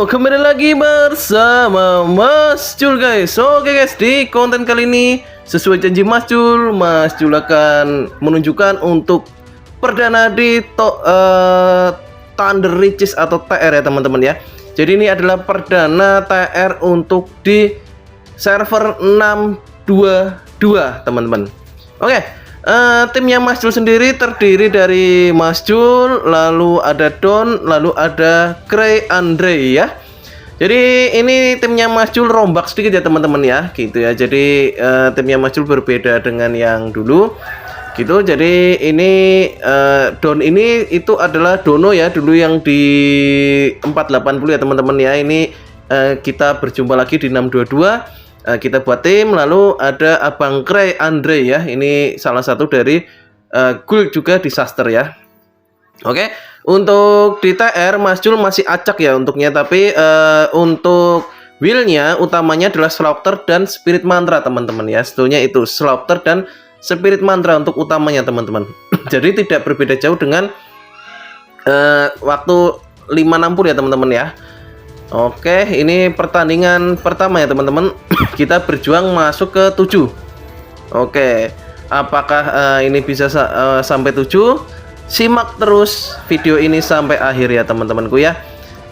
kembali lagi bersama Mas Jul guys. Oke guys, di konten kali ini sesuai janji Mas Jul akan menunjukkan untuk perdana di Thunder Riches atau TR ya teman-teman ya. Jadi ini adalah perdana TR untuk di server 622 teman-teman. Oke, timnya Mas Jul sendiri terdiri dari Mas Jul, lalu ada Don, lalu ada Cray Andre ya. Jadi ini timnya Mas Jul rombak sedikit ya teman-teman ya, gitu ya. Jadi timnya Mas Jul berbeda dengan yang dulu, gitu. Jadi ini Don ini itu adalah Dono ya, dulu yang di 480 ya teman-teman ya. Ini kita berjumpa lagi di 622. Kita buat tim, lalu ada Abang Cray Andre ya. Ini salah satu dari guild juga disaster ya. Oke, untuk di TR Mas Jul masih acak ya untuknya, tapi untuk willnya utamanya adalah Slaughter dan Spirit Mantra teman-teman ya. Sebetulnya itu Slaughter dan Spirit Mantra untuk utamanya teman-teman. Jadi tidak berbeda jauh dengan waktu 560 ya teman-teman ya. Oke, ini pertandingan pertama ya teman-teman. Kita berjuang masuk ke 7. Oke, apakah ini bisa sampai 7? Simak terus video ini sampai akhir ya teman-temanku ya.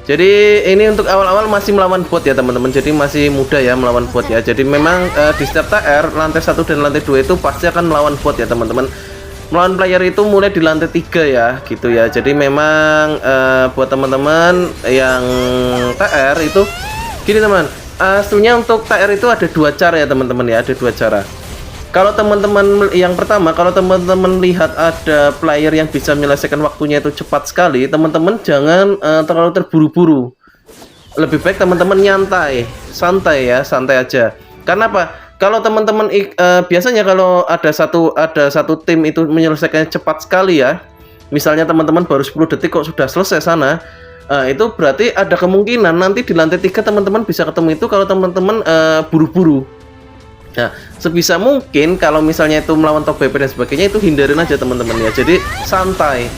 Jadi ini untuk awal-awal masih melawan bot ya teman-teman. Jadi masih mudah ya melawan bot ya. Jadi memang di setiap TR lantai 1 dan lantai 2 itu pasti akan melawan bot ya teman-teman. Melawan player itu mulai di lantai 3 ya, gitu ya. Jadi memang buat teman-teman yang TR itu gini teman. Aslinya untuk TR itu ada dua cara ya teman-teman ya, ada dua cara. Kalau teman-teman yang pertama, kalau teman-teman lihat ada player yang bisa menyelesaikan waktunya itu cepat sekali, teman-teman jangan terlalu terburu-buru. Lebih baik teman-teman nyantai, santai ya, santai aja. Karena apa? Kalau teman-teman biasanya kalau ada satu tim itu menyelesaikannya cepat sekali ya, misalnya teman-teman baru 10 detik kok sudah selesai sana, itu berarti ada kemungkinan nanti di lantai 3 teman-teman bisa ketemu itu kalau teman-teman buru-buru. Nah, sebisa mungkin kalau misalnya itu melawan top BP dan sebagainya itu hindarin aja teman-teman ya. Jadi santai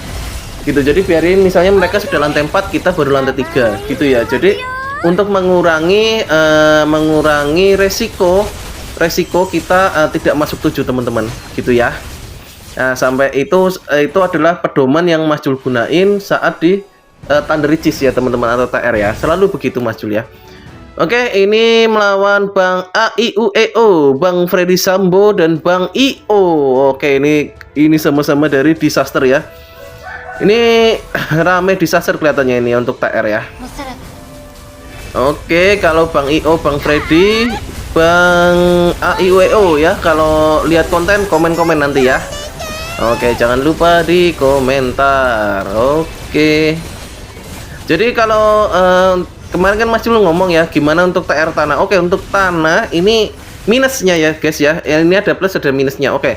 gitu. Jadi biarin misalnya mereka sudah lantai 4, kita baru lantai 3 gitu ya. Jadi untuk mengurangi resiko kita tidak masuk 7 teman-teman gitu ya. Nah, sampai itu adalah pedoman yang Mas Jul gunain saat di Thunder Riches ya teman-teman atau TR ya. Selalu begitu Mas Jul ya. Oke, ini melawan Bang AIUEO, Bang Freddy Sambo dan Bang IO. Oke, ini sama-sama dari disaster ya. Ini rame disaster kelihatannya ini untuk TR ya. Oke, kalau Bang IO, Bang Freddy, Bang AIUEO ya, kalau lihat konten komen-komen nanti ya. Oke, jangan lupa di komentar. Oke. Jadi kalau kemarin kan Mas Jul ngomong ya gimana untuk TR tanah. Oke, untuk tanah ini minusnya ya guys ya. Ini ada plus ada minusnya. Oke.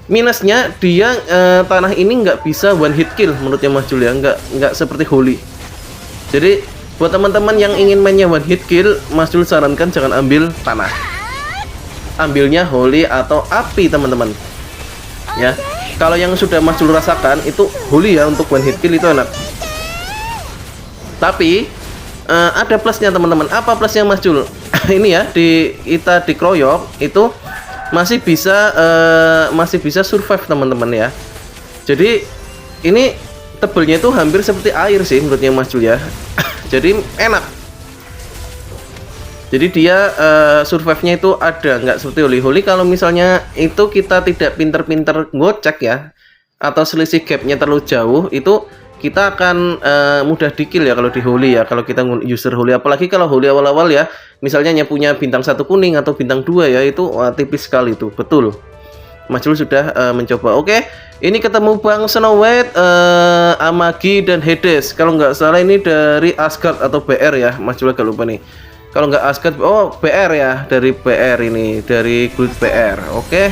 Minusnya dia tanah ini nggak bisa one hit kill menurutnya Mas Jul ya, nggak seperti Holy. Jadi buat teman-teman yang ingin mainnya one hit kill, Mas Jul sarankan jangan ambil tanah. Ambilnya Holy atau api teman-teman. Ya. Kalau yang sudah Mas Jul rasakan itu Holy ya untuk one hit kill itu enak. Tapi ada plusnya teman-teman. Apa plusnya Mas Jul? Ini ya kita dikeroyok itu masih bisa survive teman-teman ya. Jadi ini tebelnya itu hampir seperti air sih menurutnya Mas Jul ya. Jadi enak. Jadi dia survive-nya itu ada, nggak seperti Holy. Kalau misalnya itu kita tidak pinter-pinter ngocek ya, atau selisih gapnya terlalu jauh, itu kita akan mudah di-kill ya kalau di Holy ya, kalau kita user Holy. Apalagi kalau Holy awal-awal ya, misalnya punya bintang 1 kuning atau bintang 2 ya, itu tipis sekali itu, betul. Mas Jul sudah mencoba. Oke, ini ketemu Bang Snow White, Amagi dan Hades. Kalau nggak salah ini dari Asgard atau BR ya, Mas Jul agak lupa nih. Kalau nggak Asgard, oh BR ya, dari BR ini, dari guild BR. Oke,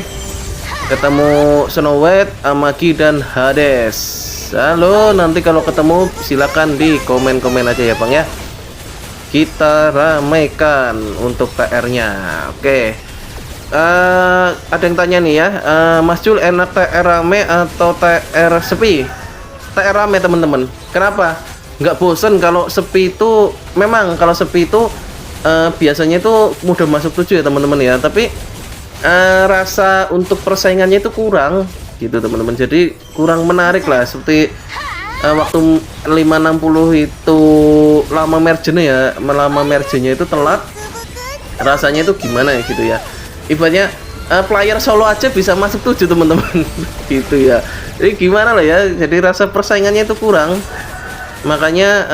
ketemu Snow White, Amagi dan Hades. Halo, nanti kalau ketemu silakan di komen-komen aja ya Bang ya. Kita ramaikan untuk TR-nya. Oke. Ada yang tanya nih ya, Mas Jul enak TR rame atau TR sepi? TR rame teman-teman. Kenapa? nggak bosen kalau sepi itu. Memang kalau sepi itu biasanya itu mudah masuk 7 ya teman-teman ya, tapi rasa untuk persaingannya itu kurang gitu teman-teman, jadi kurang menarik lah. Seperti waktu 560 itu lama merge-nya itu telat, rasanya itu gimana ya gitu ya. Ibaratnya player solo aja bisa masuk 7 teman-teman gitu ya. Jadi gimana lah ya, jadi rasa persaingannya itu kurang. Makanya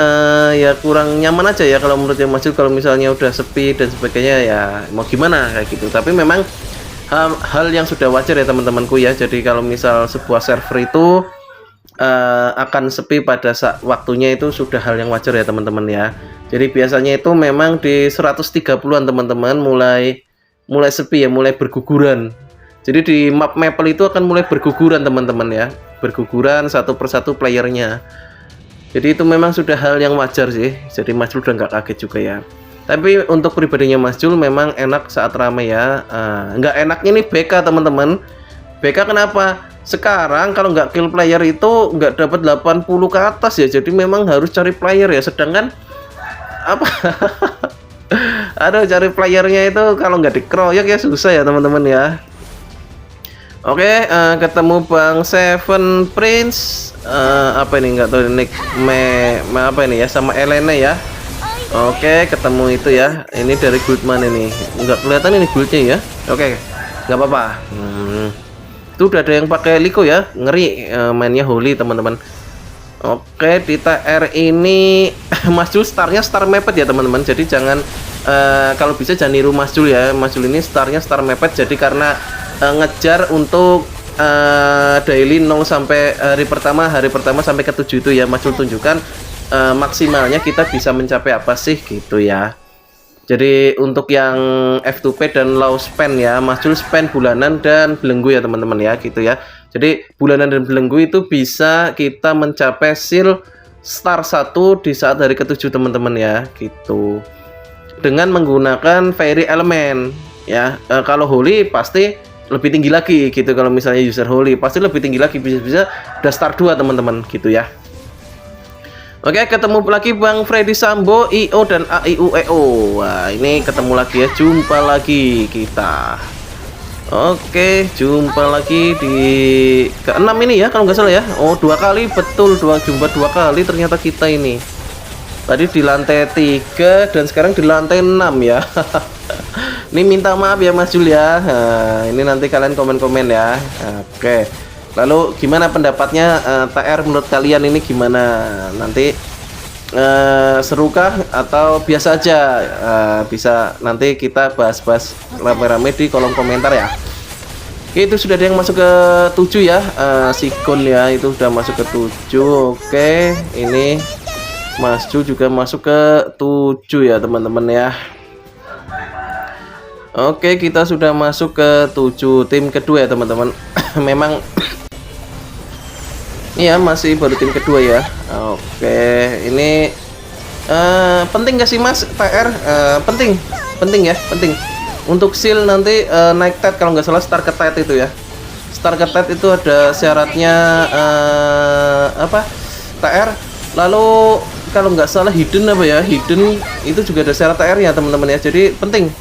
ya kurang nyaman aja ya kalau menurut yang masuk. Kalau misalnya udah sepi dan sebagainya ya mau gimana kayak gitu. Tapi memang hal yang sudah wajar ya teman-temanku ya. Jadi kalau misal sebuah server itu akan sepi pada waktunya itu sudah hal yang wajar ya teman-teman ya. Jadi biasanya itu memang di 130-an teman-teman mulai sepi ya, mulai berguguran. Jadi di map Maple itu akan mulai berguguran teman-teman ya, berguguran satu persatu playernya. Jadi itu memang sudah hal yang wajar sih. Jadi Mas Jul udah nggak kaget juga ya. Tapi untuk pribadinya Mas Jul memang enak saat ramai ya. Nggak enaknya nih BK teman-teman. BK kenapa? Sekarang kalau nggak kill player itu nggak dapat 80 ke atas ya. Jadi memang harus cari player ya. Sedangkan apa? Aduh, cari playernya itu kalau nggak dikeroyok ya susah ya teman-teman ya. Oke, ketemu Bang Seven Prince. Apa ini nggak tahu nick apa ini ya, sama Elena ya. Oke, ketemu itu ya. Ini dari guild mana ini? Nggak kelihatan ini guildnya ya. Oke, nggak apa-apa. Itu udah ada yang pakai Liko ya. Ngeri mainnya Holy teman-teman. Oke, di TR ini Mas Jul startnya star mepet ya teman-teman. Jadi jangan kalau bisa jangan niru Mas Jul ya. Mas Jul ini startnya star mepet. Jadi karena ngejar untuk daily 0 sampai hari pertama sampai ke 7 itu ya Mas Jul tunjukkan maksimalnya kita bisa mencapai apa sih gitu ya. Jadi untuk yang F2P dan low spend ya, Mas Jul spend bulanan dan belenggu ya teman-teman ya gitu ya. Jadi bulanan dan belenggu itu bisa kita mencapai seal star 1 di saat hari ke-7 teman-teman ya gitu. Dengan menggunakan fairy element ya. Kalau holy pasti lebih tinggi lagi gitu. Kalau misalnya user holy pasti lebih tinggi lagi, bisa-bisa udah star 2 teman-teman gitu ya. Oke, ketemu lagi Bang Freddy Sambo, IO dan AIUEO. Wah, ini ketemu lagi ya, jumpa lagi kita. Oke, jumpa lagi di ke-6 ini ya kalau nggak salah ya. Oh, 2 kali, betul, jumpa 2 kali ternyata kita ini. Tadi di lantai 3 dan sekarang di lantai 6 ya. Ini minta maaf ya Mas Jul ya. Ini nanti kalian komen-komen ya. Oke. Lalu gimana pendapatnya TR menurut kalian ini gimana? Nanti serukah atau biasa aja? Bisa nanti kita bahas-bahas rame-rame di kolom komentar ya. Oke, itu sudah ada yang masuk ke 7 ya. Sikon ya itu sudah masuk ke 7. Oke, ini Mas Jul juga masuk ke 7 ya teman-teman ya. Oke, kita sudah masuk ke 7 tim kedua ya teman-teman. Memang iya masih baru tim kedua ya. Oke, ini penting gak sih Mas PR? Penting ya, penting. Untuk seal nanti naik tet kalau nggak salah star ke tet itu ya. Star ke tet itu ada syaratnya apa? TR. Lalu kalau nggak salah hidden apa ya? Hidden itu juga ada syarat TR ya teman-teman ya. Jadi penting.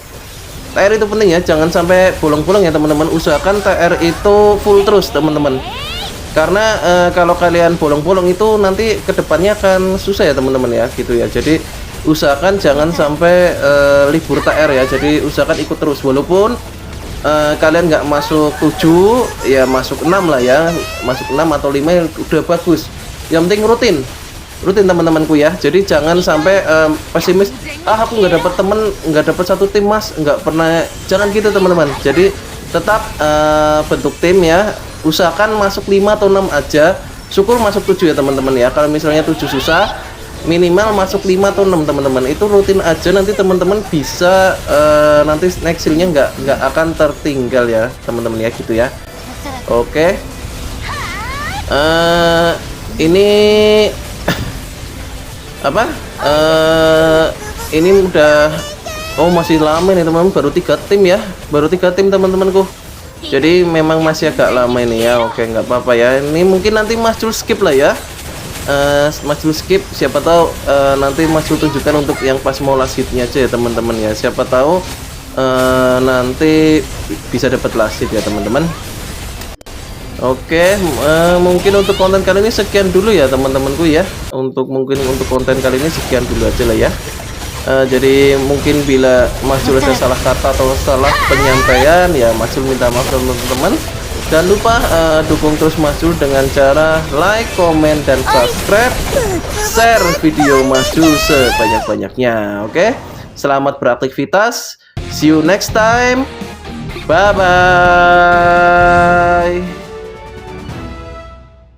TR itu penting ya, jangan sampai bolong-bolong ya teman-teman. Usahakan TR itu full terus teman-teman. Karena kalau kalian bolong-bolong itu nanti kedepannya akan susah ya teman-teman ya gitu ya. Jadi usahakan jangan sampai libur TR ya. Jadi usahakan ikut terus walaupun kalian nggak masuk 7 ya, masuk 6 lah ya. Masuk 6 atau 5 udah bagus. Yang penting rutin teman-temanku ya. Jadi jangan sampai pesimis, aku nggak dapat temen, nggak dapat satu tim Mas, nggak pernah. Jangan gitu teman-teman. Jadi tetap bentuk tim ya. Usahakan masuk 5 atau 6 aja. Syukur masuk 7 ya teman-teman ya. Kalau misalnya 7 susah, minimal masuk 5 atau 6 teman-teman. Itu rutin aja, nanti teman-teman bisa nanti next seal-nya nggak akan tertinggal ya teman-teman ya gitu ya. Oke. Ini apa? Ini udah masih lama nih teman-teman, baru 3 tim ya. Baru 3 tim teman-temanku. Jadi memang masih agak lama ini ya. Oke, nggak apa-apa ya. Ini mungkin nanti Mas Jul skip lah ya. Mas Jul skip, siapa tahu nanti Mas Jul tunjukkan untuk yang pas mau last hitnya aja ya teman-teman ya. Siapa tahu nanti bisa dapat last hit ya teman-teman. Oke, mungkin untuk konten kali ini sekian dulu ya teman-temanku ya. Mungkin untuk konten kali ini sekian dulu aja lah ya. Jadi mungkin bila Mas Jul ada salah kata atau salah penyampaian ya, Mas Jul minta maaf teman-teman. Jangan lupa dukung terus Mas Jul dengan cara like, komen, dan subscribe. Share video Mas Jul sebanyak-banyaknya. Oke, selamat beraktivitas. See you next time. Bye bye.